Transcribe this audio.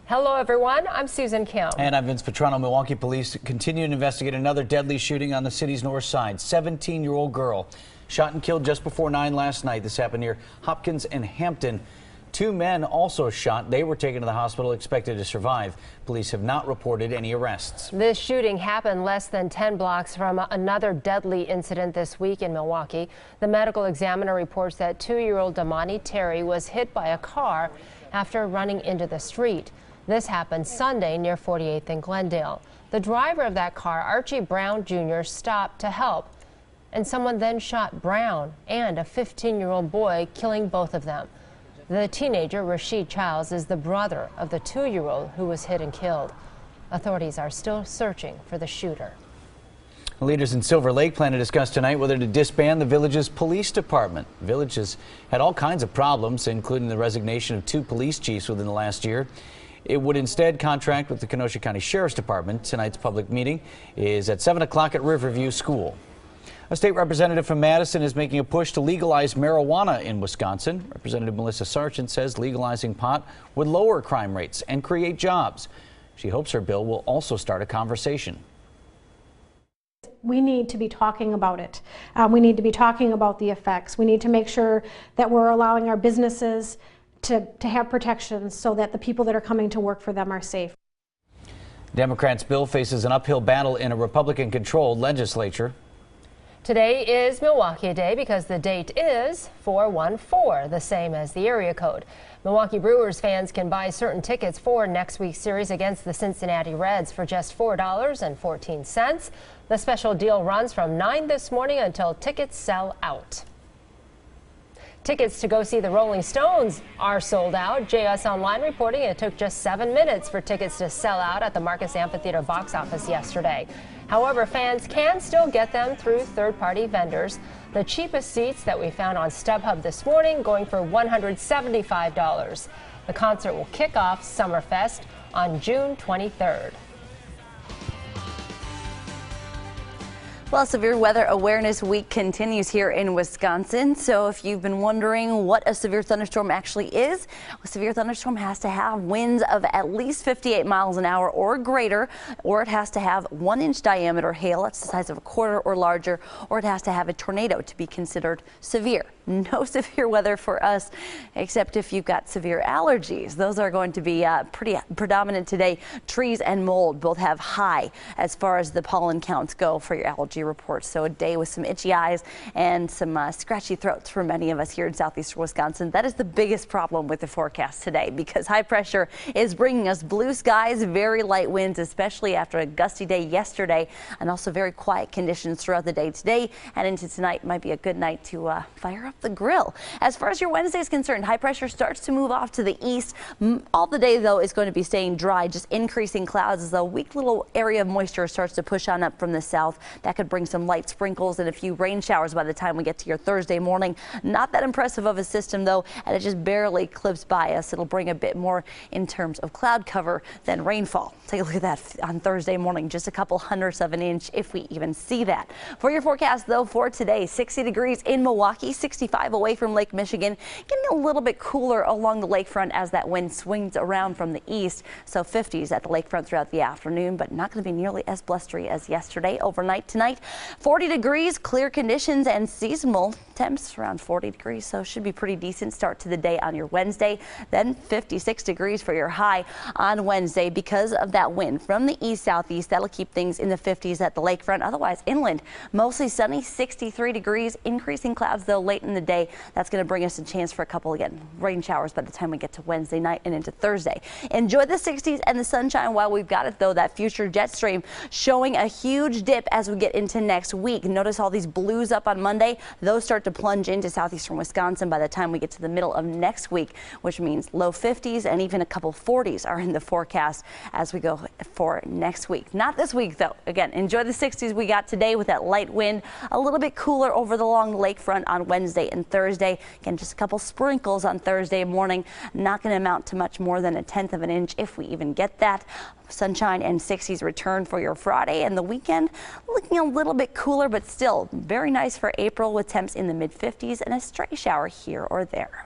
Hello, everyone. I'm Susan Kim. And I'm Vince Petrano. Milwaukee police continue to investigate another deadly shooting on the city's north side. 17-year-old girl shot and killed just before 9 last night. This happened near Hopkins and Hampton. 2 men also shot. They were taken to the hospital, expected to survive. Police have not reported any arrests. This shooting happened less than 10 blocks from another deadly incident this week in Milwaukee. The medical examiner reports that 2-year-old Damani Terry was hit by a car after running into the street. This happened Sunday near 48th and Glendale. The driver of that car, Archie Brown Jr., stopped to help, and someone then shot Brown and a 15-year-old boy, killing both of them. The teenager, Rashid Childs, is the brother of the 2-year-old who was hit and killed. Authorities are still searching for the shooter. Leaders in Silver Lake plan to discuss tonight whether to disband the village's police department. The village has had all kinds of problems, including the resignation of 2 police chiefs within the last year. It would instead contract with the Kenosha County Sheriff's Department. Tonight's public meeting is at 7 o'clock at Riverview School. A state representative from Madison is making a push to legalize marijuana in Wisconsin. Representative Melissa Sargent says legalizing pot would lower crime rates and create jobs. She hopes her bill will also start a conversation. We need to be talking about it. We need to be talking about the effects. We need to make sure that we're allowing our businesses to have protections so that the people that are coming to work for them are safe. Democrats' bill faces an uphill battle in a Republican-controlled legislature. Today is Milwaukee Day because the date is 414, the same as the area code. Milwaukee Brewers fans can buy certain tickets for next week's series against the Cincinnati Reds for just $4.14. The special deal runs from 9 this morning until tickets sell out. Tickets to go see the Rolling Stones are sold out. JS Online reporting it took just 7 minutes for tickets to sell out at the Marcus Amphitheater box office yesterday. However, fans can still get them through third-party vendors. The cheapest seats that we found on StubHub this morning going for $175. The concert will kick off Summerfest on June 23rd. Well, Severe Weather Awareness Week continues here in Wisconsin. So if you've been wondering what a severe thunderstorm actually is, a severe thunderstorm has to have winds of at least 58 miles an hour or greater, or it has to have 1-inch diameter hail, that's the size of a quarter or larger, or it has to have a tornado to be considered severe. No severe weather for us, except if you've got severe allergies. Those are going to be pretty predominant today. Trees and mold both have high as far as the pollen counts go for your allergy reports. So a day with some itchy eyes and some scratchy throats for many of us here in southeastern Wisconsin. That is the biggest problem with the forecast today, because high pressure is bringing us blue skies, very light winds, especially after a gusty day yesterday, and also very quiet conditions throughout the day today and into tonight. Might be a good night to fire up the grill. As far as your Wednesday is concerned, high pressure starts to move off to the east. All the day, though, is going to be staying dry, just increasing clouds as a weak little area of moisture starts to push on up from the south. That could bring some light sprinkles and a few rain showers by the time we get to your Thursday morning. Not that impressive of a system, though, and it just barely clips by us. It'll bring a bit more in terms of cloud cover than rainfall. Take a look at that on Thursday morning, just a couple hundredths of an inch if we even see that. For your forecast, though, for today, 60 degrees in Milwaukee, 65 away from Lake Michigan, getting a little bit cooler along the lakefront as that wind swings around from the east. So 50s at the lakefront throughout the afternoon, but not going to be nearly as blustery as yesterday. Overnight tonight, 40 degrees, clear conditions, and seasonal temps around 40 degrees. So should be pretty decent start to the day on your Wednesday. Then 56 degrees for your high on Wednesday because of that wind from the east southeast. That'll keep things in the 50s at the lakefront. Otherwise, inland, mostly sunny, 63 degrees, increasing clouds though late in the day. That's going to bring us a chance for a couple, again, rain showers by the time we get to Wednesday night and into Thursday. Enjoy the 60s and the sunshine while we've got it, though. That future jet stream showing a huge dip as we get into next week. Notice all these blues up on Monday. Those start to plunge into southeastern Wisconsin by the time we get to the middle of next week, which means low 50s and even a couple 40s are in the forecast as we go for next week. Not this week, though. Again, enjoy the 60s we got today with that light wind. A little bit cooler over the long lakefront on Wednesday and Thursday. Again, just a couple sprinkles on Thursday morning. Not going to amount to much more than a 1/10 of an inch if we even get that. Sunshine and 60s return for your Friday, and the weekend looking a little bit cooler, but still very nice for April with temps in the mid-50s and a stray shower here or there.